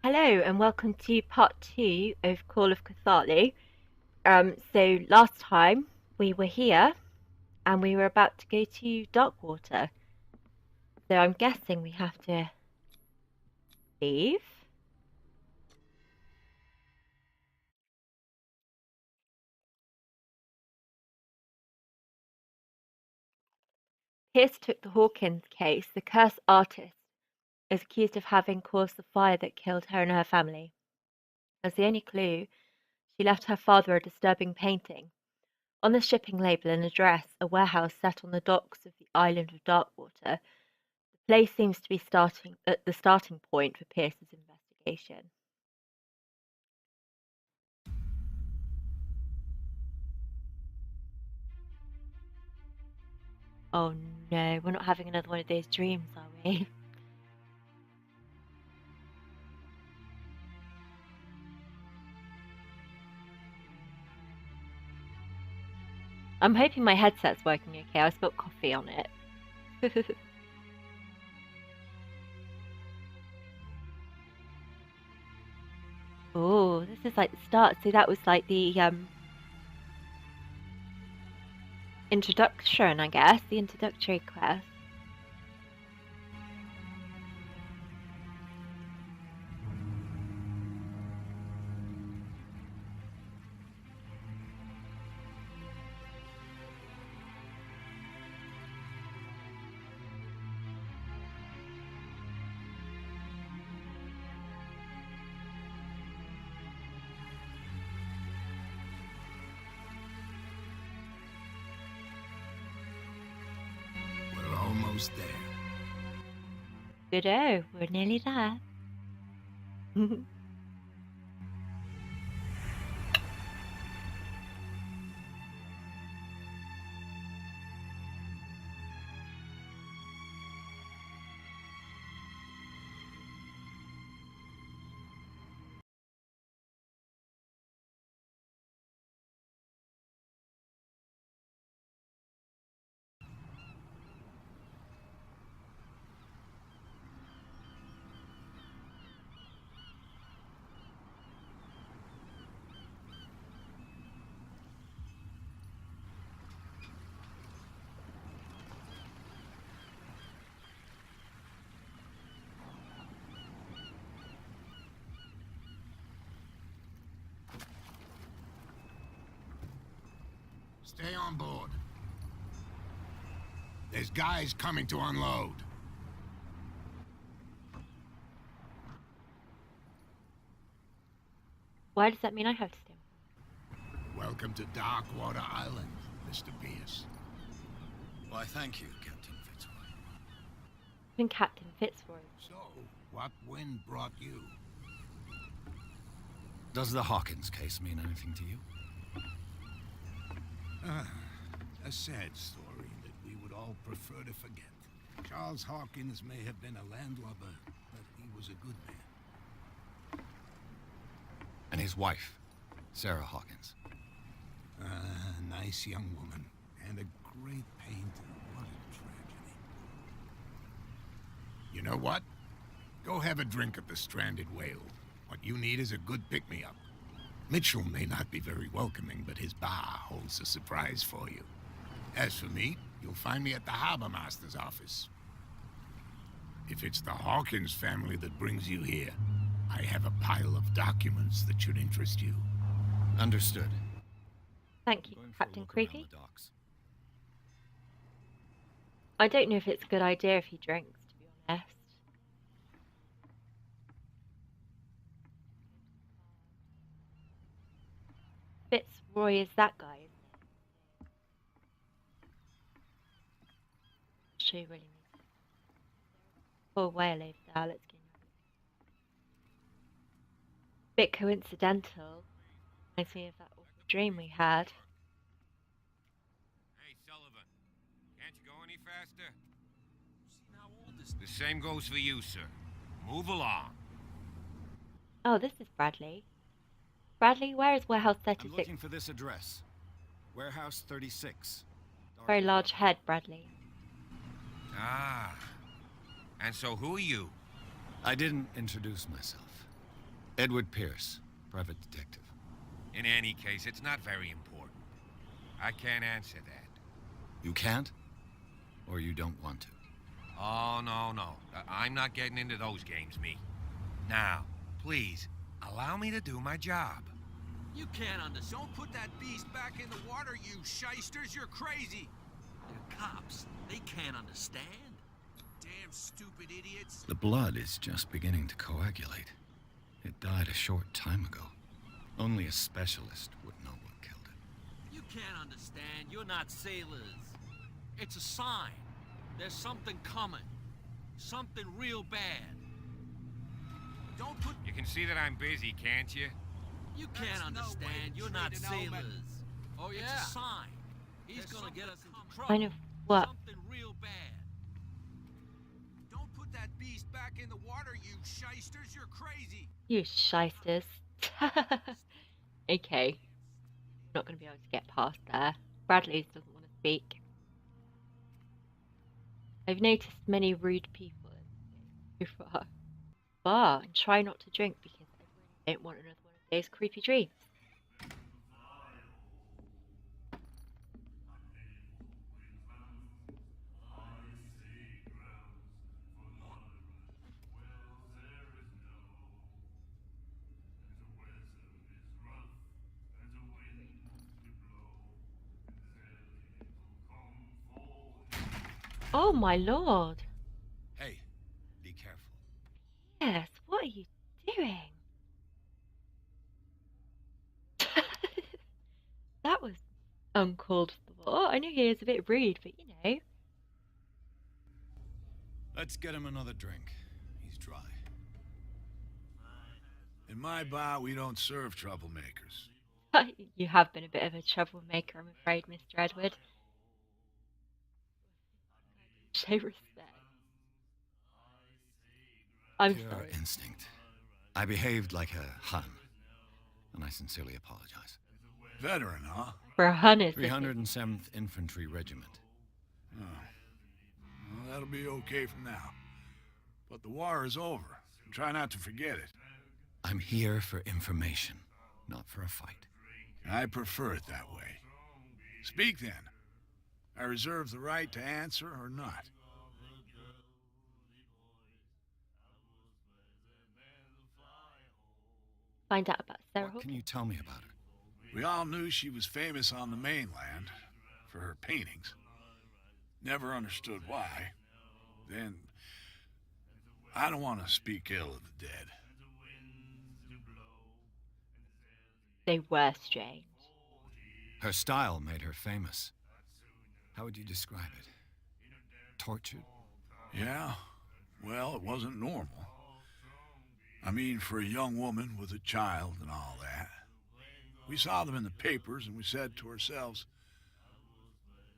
Hello and welcome to part 2 of Call of Cthulhu. So last time we were here and we were about to go to Darkwater. So I'm guessing we have to leave. Pierce took the Hawkins case. The cursed artist is accused of having caused the fire that killed her and her family. As the only clue, she left her father a disturbing painting. On the shipping label and address, a warehouse set on the docks of the island of Darkwater. The place seems to be the starting point for Pierce's investigation. Oh no, we're not having another one of those dreams, are we? I'm hoping my headset's working okay. I spilled coffee on it. Oh, this is like the start. So that was like the introduction, I guess, the introductory quest. We're almost there. Good-o, we're nearly there. Stay on board. There's guys coming to unload. Why does that mean I have to stay? Welcome to Darkwater Island, Mr. Pierce. Why, thank you, Captain Fitzroy. Even Captain Fitzroy. So, what wind brought you? Does the Hawkins case mean anything to you? A sad story that we would all prefer to forget. Charles Hawkins may have been a landlubber, but he was a good man. And his wife, Sarah Hawkins. A nice young woman, and a great painter. What a tragedy. You know what? Go have a drink at the Stranded Whale. What you need is a good pick-me-up. Mitchell may not be very welcoming, but his bar holds a surprise for you. As for me, you'll find me at the Harbor Master's office. If it's the Hawkins family that brings you here, I have a pile of documents that should interest you. Understood. Thank you, Going for a Captain look around Creepy. the docks. I don't know if it's a good idea if he drinks, to be honest. Fitzroy is that guy, isn't it? She really needs it. Poor whale over there, let's get him. Bit coincidental. Reminds me of that awful dream we had. Hey, Sullivan. Can't you go any faster? The same goes for you, sir. Move along. Oh, this is Bradley. Bradley, where is warehouse I'm 36? looking for this address. Warehouse 36. Very large head, Bradley. Ah. And so who are you? I didn't introduce myself. Edward Pierce, private detective. In any case, it's not very important. I can't answer that. You can't? Or you don't want to? Oh, no. I'm not getting into those games, me. Now, please, allow me to do my job. You can't understand. Don't put that beast back in the water, you shysters. You're crazy. They're cops. They can't understand. Damn stupid idiots. The blood is just beginning to coagulate. It died a short time ago. Only a specialist would know what killed it. You can't understand. You're not sailors. It's a sign. There's something coming. Something real bad. Don't put... You can see that I'm busy, can't you? You can't understand. You're not sailors. Oh, yeah? It's a sign. He's gonna get us into trouble. Kind of what? Something real bad. Don't put that beast back in the water, you shysters. You're crazy. You shysters. Okay. Not going to be able to get past there. Bradley doesn't want to speak. I've noticed many rude people in this game so far. Bar and try not to drink because I really don't want another one of those creepy dreams. Oh my lord. Hey, be careful. Yes, what are you doing? That was uncalled for. I knew he was a bit rude, but you know. Let's get him another drink. He's dry. In my bar, we don't serve troublemakers. You have been a bit of a troublemaker, I'm afraid, Mr. Edward. Show respect. I'm Pure sorry. instinct. I behaved like a Hun, and I sincerely apologize. Veteran, huh? For a Hun, is 307th Infantry Regiment. Oh. Well, that'll be okay for now. But the war is over. Try not to forget it. I'm here for information, not for a fight. I prefer it that way. Speak then. I reserve the right to answer or not. Find out about Sarah What Hawkins. can you tell me about her? We all knew she was famous on the mainland for her paintings. Never understood why. Then, I don't want to speak ill of the dead. They were strange. Her style made her famous. How would you describe it? Tortured? Yeah? Well, it wasn't normal. I mean, for a young woman with a child and all that. We saw them in the papers and we said to ourselves,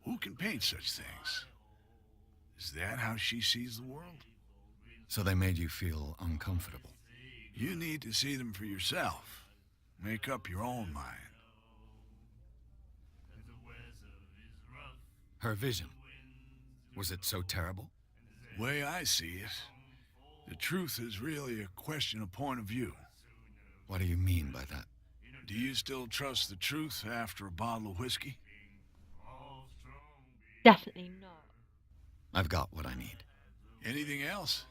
who can paint such things? Is that how she sees the world? So they made you feel uncomfortable. You need to see them for yourself. Make up your own mind. Her vision. Was it so terrible? Way I see it, the truth is really a question of point of view. What do you mean by that? Do you still trust the truth after a bottle of whiskey? Definitely not. I've got what I need. Anything else?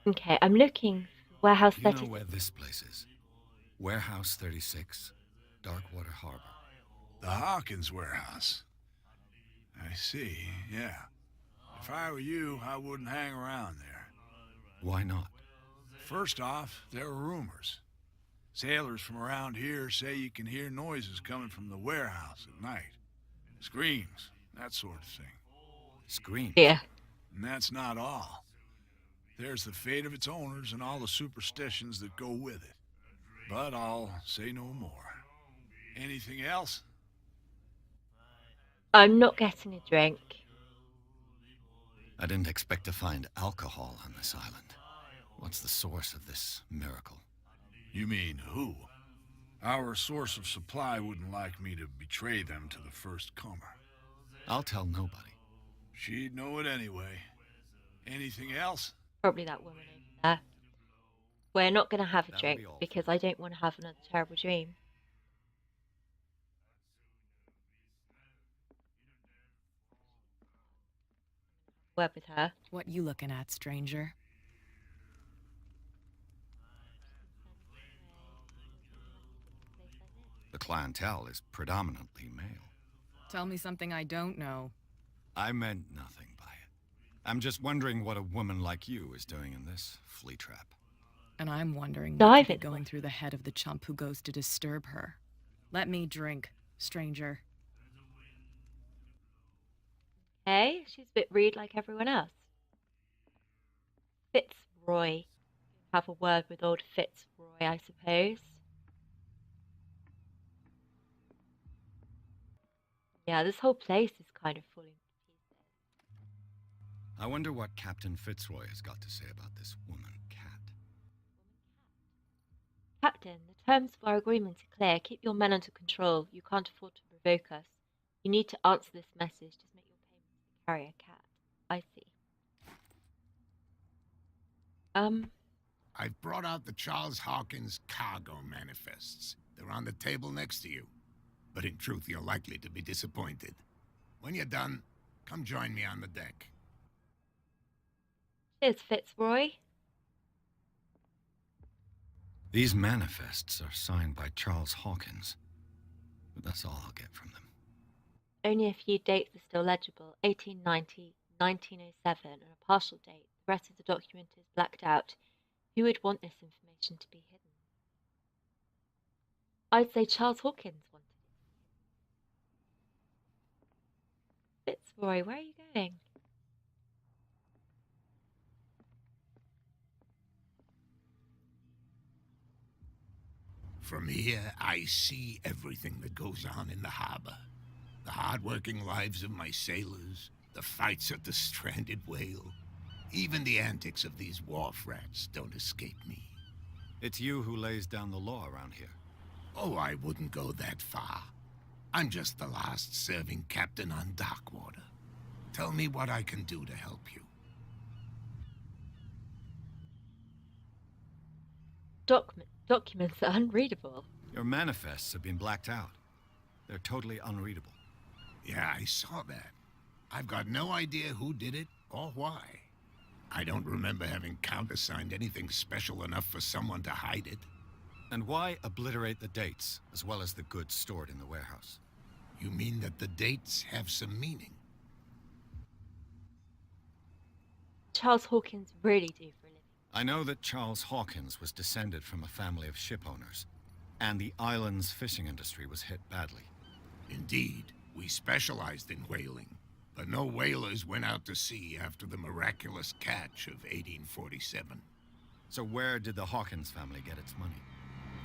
Okay, I'm looking for warehouse Do you know 36. where this place is? Warehouse 36, Darkwater Harbor. The Hawkins warehouse. I see, yeah. If I were you, I wouldn't hang around there. Why not? First off, there are rumors. Sailors from around here say you can hear noises coming from the warehouse at night. Screams, that sort of thing. Scream. Yeah. And that's not all. There's the fate of its owners and all the superstitions that go with it. But I'll say no more. Anything else? I'm not getting a drink. I didn't expect to find alcohol on this island. What's the source of this miracle? You mean who? Our source of supply wouldn't like me to betray them to the first comer. I'll tell nobody. She'd know it anyway. Anything else? Probably that woman over there. We're not going to have a That'll drink be all. because I don't want to have another terrible dream. Word with her. What you looking at, stranger? The clientele is predominantly male. Tell me something I don't know. I meant nothing by it. I'm just wondering what a woman like you is doing in this flea trap. And I'm wondering Dive what could be in. going through the head of the chump who goes to disturb her. Let me drink, stranger. Hey, she's a bit rude like everyone else. Fitzroy. Have a word with old Fitzroy, I suppose. Yeah, this whole place is kind of falling to pieces. I wonder what Captain Fitzroy has got to say about this woman cat. Captain, the terms of our agreement are clear. Keep your men under control. You can't afford to provoke us. You need to answer this message. Just make your payments to carry a cat. I see. I've brought out the Charles Hawkins cargo manifests. They're on the table next to you. But in truth, you're likely to be disappointed. When you're done, come join me on the deck. Cheers, Fitzroy. These manifests are signed by Charles Hawkins. But that's all I'll get from them. Only a few dates are still legible. 1890, 1907, and a partial date. The rest of the document is blacked out. Who would want this information to be hidden? I'd say Charles Hawkins wanted it. Fitzroy, where are you going? From here, I see everything that goes on in the harbor. The hard-working lives of my sailors, the fights at the stranded whale. Even the antics of these wharf rats don't escape me. It's you who lays down the law around here. Oh, I wouldn't go that far. I'm just the last serving captain on Darkwater. Tell me what I can do to help you. Documents are unreadable. Your manifests have been blacked out. They're totally unreadable. Yeah, I saw that. I've got no idea who did it or why. I don't remember having countersigned anything special enough for someone to hide it. And why obliterate the dates, as well as the goods stored in the warehouse? You mean that the dates have some meaning? Charles Hawkins really do for a living. I know that Charles Hawkins was descended from a family of ship owners, and the island's fishing industry was hit badly. Indeed, we specialized in whaling, but no whalers went out to sea after the miraculous catch of 1847. So where did the Hawkins family get its money?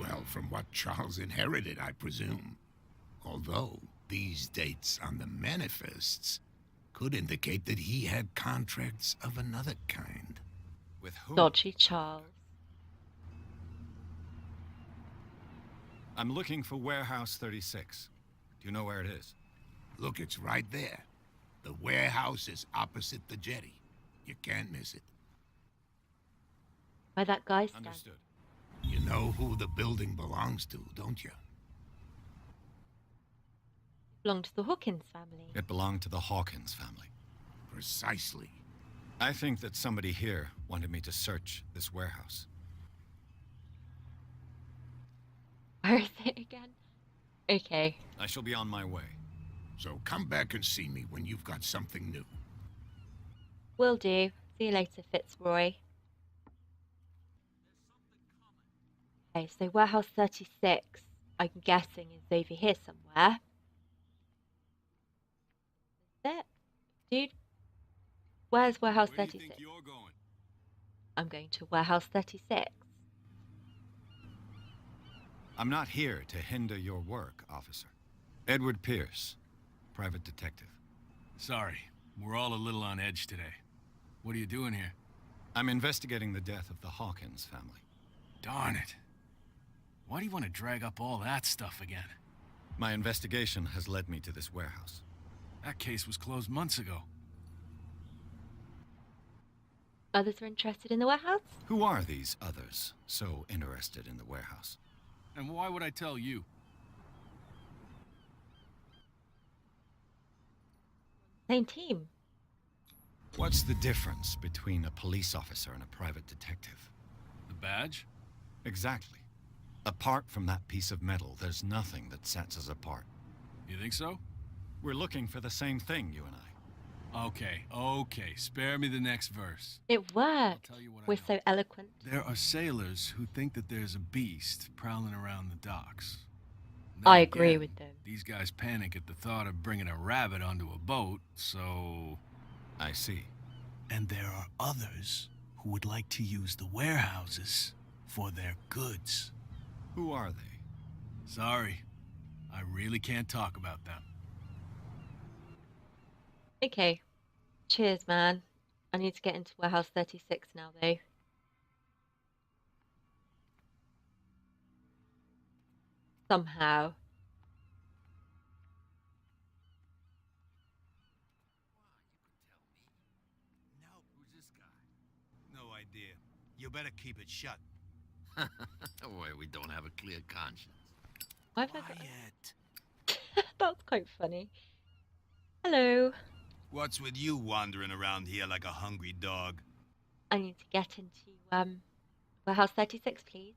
Well, from what Charles inherited, I presume. Although, these dates on the manifests could indicate that he had contracts of another kind. With whom? Dodgy Charles. I'm looking for Warehouse 36. Do you know where it is? Look, it's right there. The warehouse is opposite the jetty. You can't miss it. Where that guy stands. Understood. You know who the building belongs to, don't you? Belonged to the Hawkins family. It belonged to the Hawkins family. Precisely. I think that somebody here wanted me to search this warehouse. Where is it again? Okay. I shall be on my way. So come back and see me when you've got something new. Will do. See you later, Fitzroy. Okay, so Warehouse 36, I'm guessing, is over here somewhere. Is it? Dude? Where's Warehouse 36? I'm going to Warehouse 36. I'm not here to hinder your work, officer. Edward Pierce, private detective. Sorry, we're all a little on edge today. What are you doing here? I'm investigating the death of the Hawkins family. Darn it. Why do you want to drag up all that stuff again? My investigation has led me to this warehouse. That case was closed months ago. Others are interested in the warehouse? Who are these others so interested in the warehouse? And why would I tell you? Same team. What's the difference between a police officer and a private detective? The badge? Exactly. Apart from that piece of metal, there's nothing that sets us apart. You think so? We're looking for the same thing, you and I. Okay. Spare me the next verse. It worked. tell you what I We're know. so eloquent. There are sailors who think that there's a beast prowling around the docks. I Then agree again, with them. These guys panic at the thought of bringing a rabbit onto a boat, so... I see. And there are others who would like to use the warehouses for their goods. Who are they? Sorry. I really can't talk about them. Okay. Cheers, man. I need to get into warehouse 36 now, though. Somehow. No. Who's this guy? No idea. You better keep it shut. Why, we don't have a clear conscience. Why have I got... Quiet. That's quite funny. Hello. What's with you wandering around here like a hungry dog? I need to get into warehouse 36, please.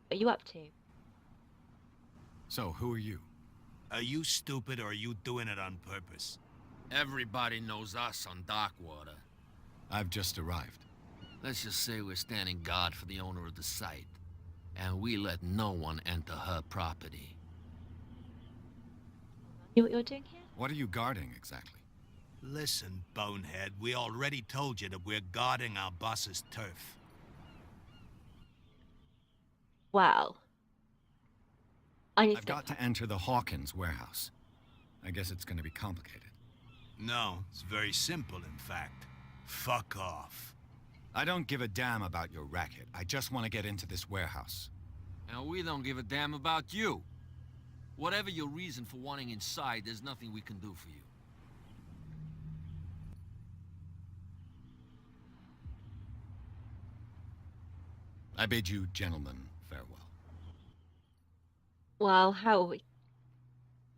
What are you up to? So, who are you? Are you stupid or are you doing it on purpose? Everybody knows us on Darkwater. I've just arrived. Let's just say we're standing guard for the owner of the site. And we let no one enter her property. You know what you're doing here? What are you guarding, exactly? Listen, bonehead, we already told you that we're guarding our boss's turf. Well, I need I've to got to enter the Hawkins warehouse. I guess it's going to be complicated. No, it's very simple, in fact. Fuck off. I don't give a damn about your racket. I just want to get into this warehouse. And we don't give a damn about you. Whatever your reason for wanting inside, there's nothing we can do for you. I bid you gentlemen farewell. Well, how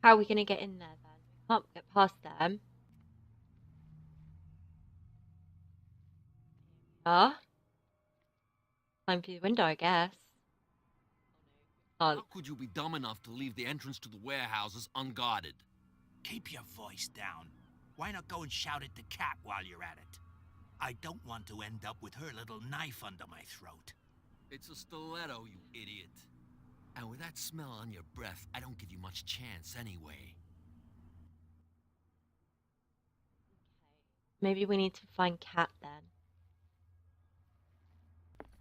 are we gonna get in there then? We can't get past them. Ah, climb through the window, I guess. How could you be dumb enough to leave the entrance to the warehouses unguarded? Keep your voice down. Why not go and shout at the cat while you're at it? I don't want to end up with her little knife under my throat. It's a stiletto, you idiot. And with that smell on your breath, I don't give you much chance anyway. Maybe we need to find Cat then.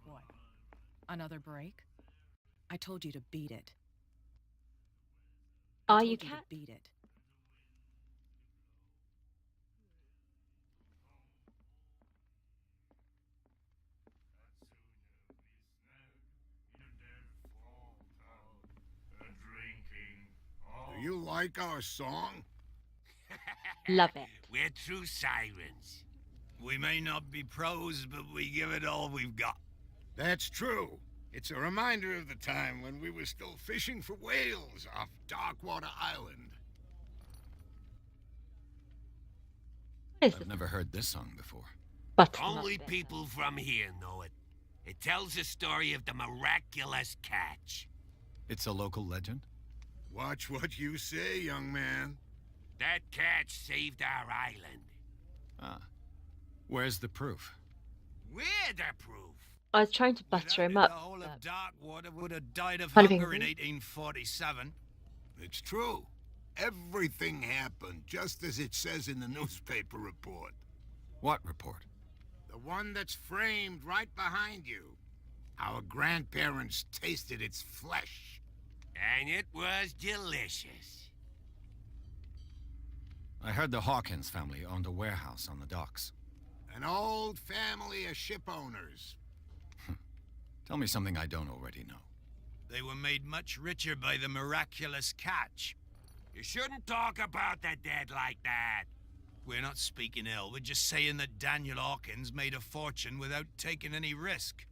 What? Another break? I told you to beat it. Are you Told you to Cat? beat it. Do you like our song? Love it. We're true sirens. We may not be pros, but we give it all we've got. That's true. It's a reminder of the time when we were still fishing for whales off Darkwater Island. What is I've this? never heard this song before. Butternut Only bit. people from here know it. It tells the story of the miraculous catch. It's a local legend? Watch what you say, young man. That catch saved our island. Ah. Where's the proof? We're the proof. I was trying to butter him The up. whole of but- Darkwater would have died of Kind of hunger in angry. 1847. It's true. Everything happened just as it says in the newspaper report. What report? The one that's framed right behind you. Our grandparents tasted its flesh. And it was delicious. I heard the Hawkins family owned a warehouse on the docks. An old family of ship owners. Tell me something I don't already know. They were made much richer by the miraculous catch. You shouldn't talk about the dead like that. We're not speaking ill. We're just saying that Daniel Hawkins made a fortune without taking any risk.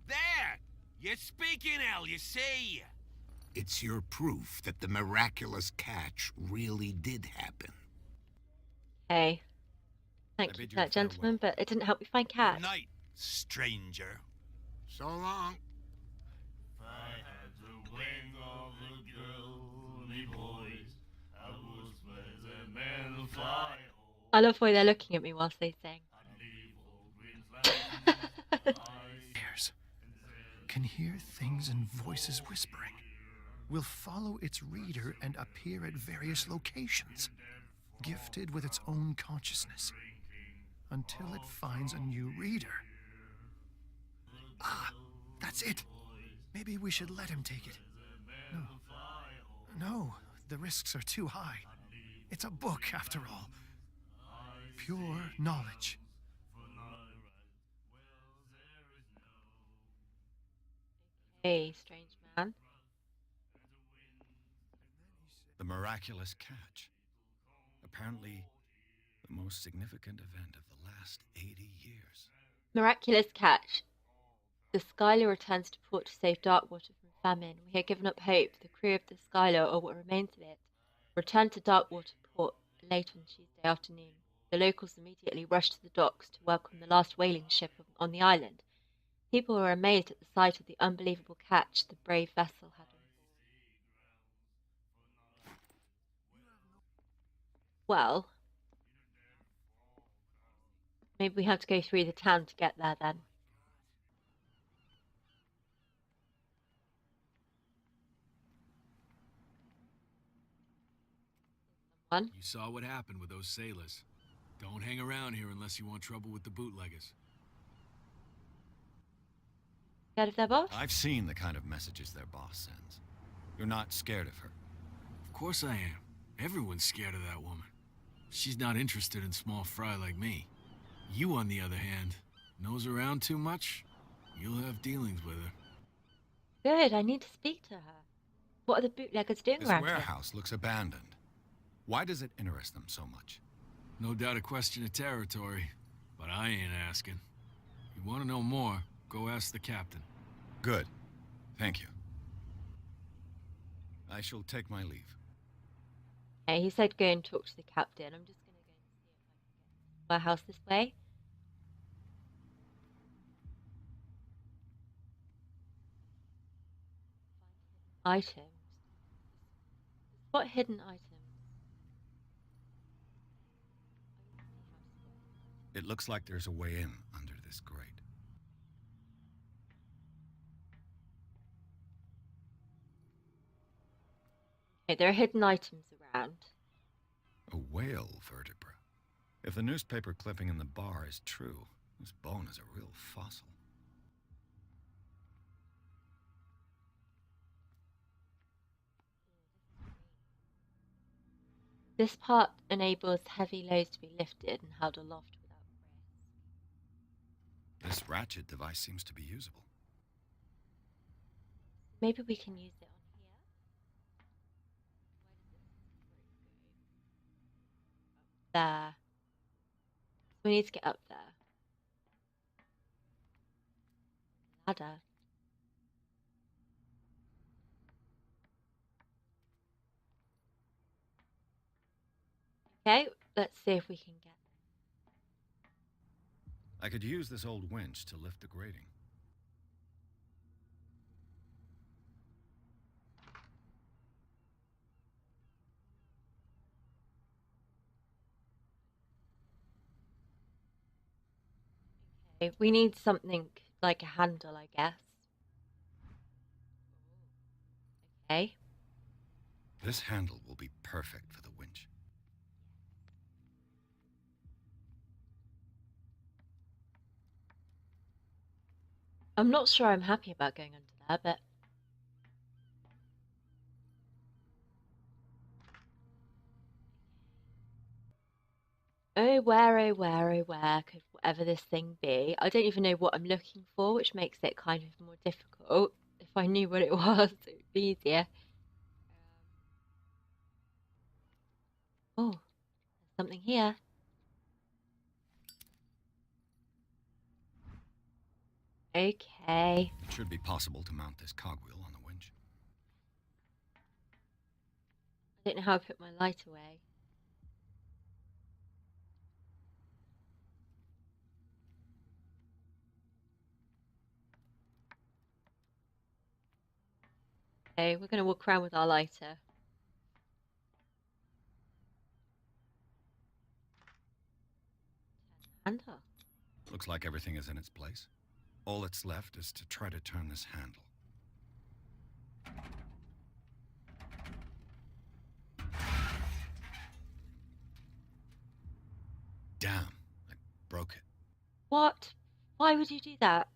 There! You're speaking, Al, you see? It's your proof that the miraculous catch really did happen. Hey. Thank you bid for you that, gentleman, farewell. but it didn't help me find Cat. Good night, stranger. So long. If I had the wing of the girly boys, I would spread the men fly. I love the way they're looking at me whilst they sing. Ears can hear things and voices whispering. Will follow its reader and appear at various locations, gifted with its own consciousness, until it finds a new reader. Ah, that's it. Maybe we should let him take it. No, the risks are too high. It's a book, after all. Pure knowledge. Hey, strange man. The miraculous catch. Apparently, the most significant event of the last 80 years. Miraculous catch. The Skylar returns to port to save Darkwater from famine. We had given up hope. The crew of the Skylar, or what remains of it, returned to Darkwater port late on Tuesday afternoon. The locals immediately rushed to the docks to welcome the last whaling ship on the island. People were amazed at the sight of the unbelievable catch the brave vessel had on board. Well, maybe we have to go through the town to get there then. Someone? You saw what happened with those sailors. Don't hang around here unless you want trouble with the bootleggers. Scared of their boss? I've seen the kind of messages their boss sends. You're not scared of her. Of course I am. Everyone's scared of that woman. She's not interested in small fry like me. You, on the other hand, nose around too much, you'll have dealings with her. Good, I need to speak to her. What are the bootleggers doing This around here? warehouse looks abandoned. Why does it interest them so much? No doubt a question of territory, but I ain't asking. You want to know more, go ask the captain. Good. Thank you. I shall take my leave. Okay, he said go and talk to the captain. I'm just going to go and see if I can get to the warehouse this way. Find hidden items. What hidden items? It looks like there's a way in under this grate. Okay, there are hidden items around. A whale vertebra. If the newspaper clipping in the bar is true, this bone is a real fossil. This part enables heavy loads to be lifted and held aloft without risk. This ratchet device seems to be usable. Maybe we can use it on here. Where does it There. So we need to get up there. Ladder. Okay, let's see if we can get I could use this old winch to lift the grating. there. Okay, we need something like a handle, I guess. Okay. This handle will be perfect for the winch. I'm not sure I'm happy about going under there, but... oh, where could whatever this thing be? I don't even know what I'm looking for, which makes it kind of more difficult. If I knew what it was, it would be easier. Oh, there's something here. Okay. It should be possible to mount this cogwheel on the winch. I don't know how I put my light away. Okay, we're going to walk around with our lighter. Handle. Looks like everything is in its place. All that's left is to try to turn this handle. Damn, I broke it. What? Why would you do that?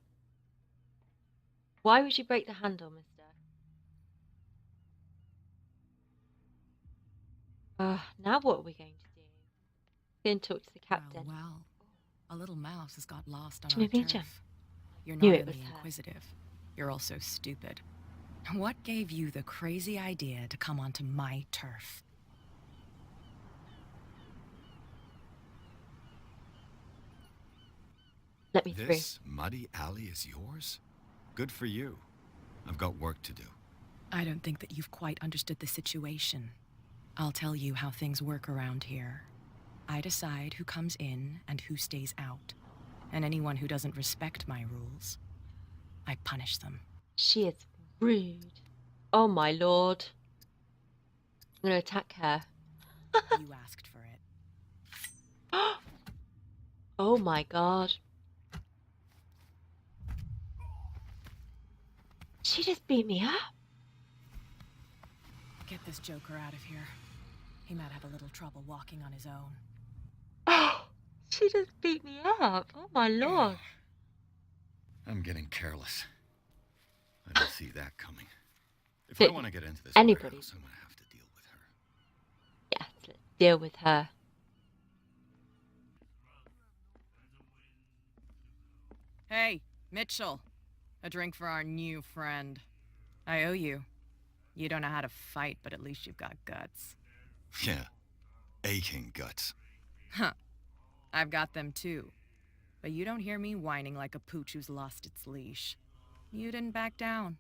Why would you break the handle, mister? Now what are we going to do? We're going to talk to the captain. Well, a little mouse has got lost on Jimmy our Pigeon. turf. You're Knew not it was only her. inquisitive, you're also stupid. What gave you the crazy idea to come onto my turf? Let me through. This muddy alley is yours? Good for you. I've got work to do. I don't think that you've quite understood the situation. I'll tell you how things work around here. I decide who comes in and who stays out. And anyone who doesn't respect my rules, I punish them. She is rude. Oh my lord. I'm going to attack her. You asked for it. Oh my god. She just beat me up. Get this joker out of here. He might have a little trouble walking on his own. Oh, she just beat me up. Oh my lord. I'm getting careless. I didn't see that coming. If But I want to get into this anybody- warehouse, I'm going to have to deal with her. Yes, let's deal with her. Hey, Mitchell. A drink for our new friend. I owe you. You don't know how to fight, but at least you've got guts. Yeah. Aching guts. Huh. I've got them too. But you don't hear me whining like a pooch who's lost its leash. You didn't back down.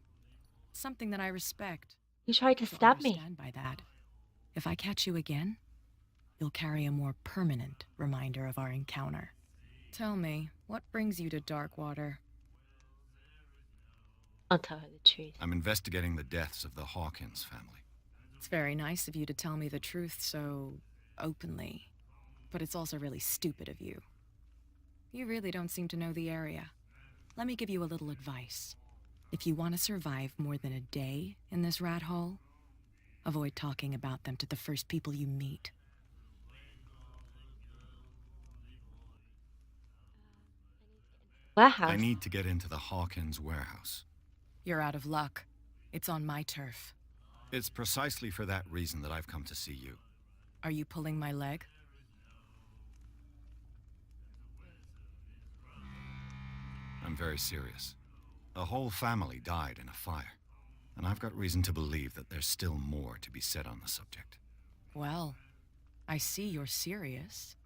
Something that I respect. You tried to So stab me. understand by that. If I catch you again, you'll carry a more permanent reminder of our encounter. Tell me, what brings you to Darkwater? I'll tell her the truth. I'm investigating the deaths of the Hawkins family. It's very nice of you to tell me the truth so openly. But it's also really stupid of you. You really don't seem to know the area. Let me give you a little advice. If you want to survive more than a day in this rat hole, avoid talking about them to the first people you meet. Warehouse. I need to get into the Hawkins warehouse. You're out of luck. It's on my turf. It's precisely for that reason that I've come to see you. Are you pulling my leg? I'm very serious. A whole family died in a fire, and I've got reason to believe that there's still more to be said on the subject. Well, I see you're serious.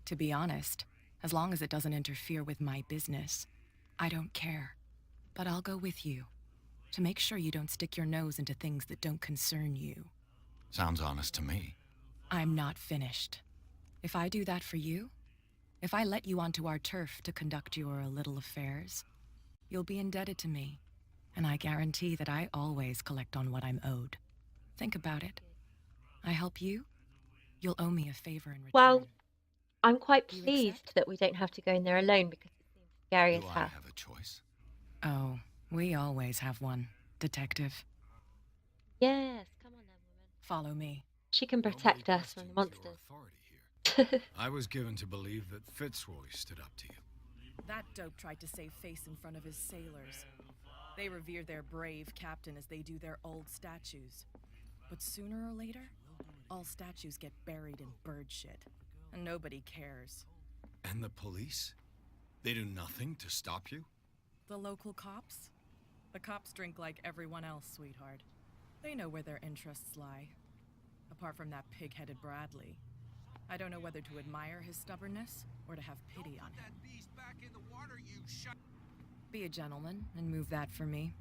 To be honest, as long as it doesn't interfere with my business, I don't care. But I'll go with you, to make sure you don't stick your nose into things that don't concern you. Sounds honest to me. I'm not finished. If I do that for you, if I let you onto our turf to conduct your little affairs, you'll be indebted to me, and I guarantee that I always collect on what I'm owed. Think about it. I help you, you'll owe me a favor in return. Well, I'm quite You pleased accept? that we don't have to go in there alone because it seems scary Do as I hell. have a choice? Oh, we always have one, Detective. Yes, come on then, woman. Follow me. She can Nobody protect us from the questions your monsters. authority here. I was given to believe that Fitzroy stood up to you. That dope tried to save face in front of his sailors. They revere their brave captain as they do their old statues. But sooner or later, all statues get buried in bird shit. And nobody cares. And the police? They do nothing to stop you? The local cops? The cops drink like everyone else, sweetheart. They know where their interests lie. Apart from that pig-headed Bradley. I don't know whether to admire his stubbornness or to have pity on him. That beast back in the water, you Be a gentleman and move that for me.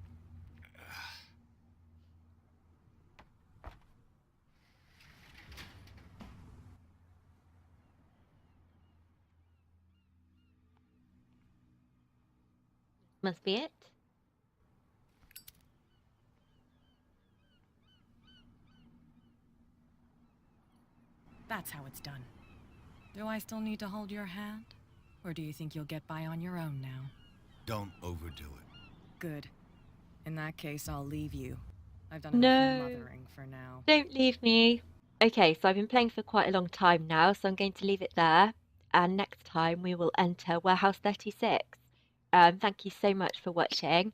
Must be it. That's how it's done. Do I still need to hold your hand? Or do you think you'll get by on your own now? Don't overdo it. Good. In that case, I'll leave you. I've done No. enough mothering for now. Don't leave me. Okay, so I've been playing for quite a long time now, so I'm going to leave it there. And next time we will enter Warehouse 36. Thank you so much for watching,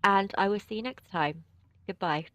and I will see you next time. Goodbye.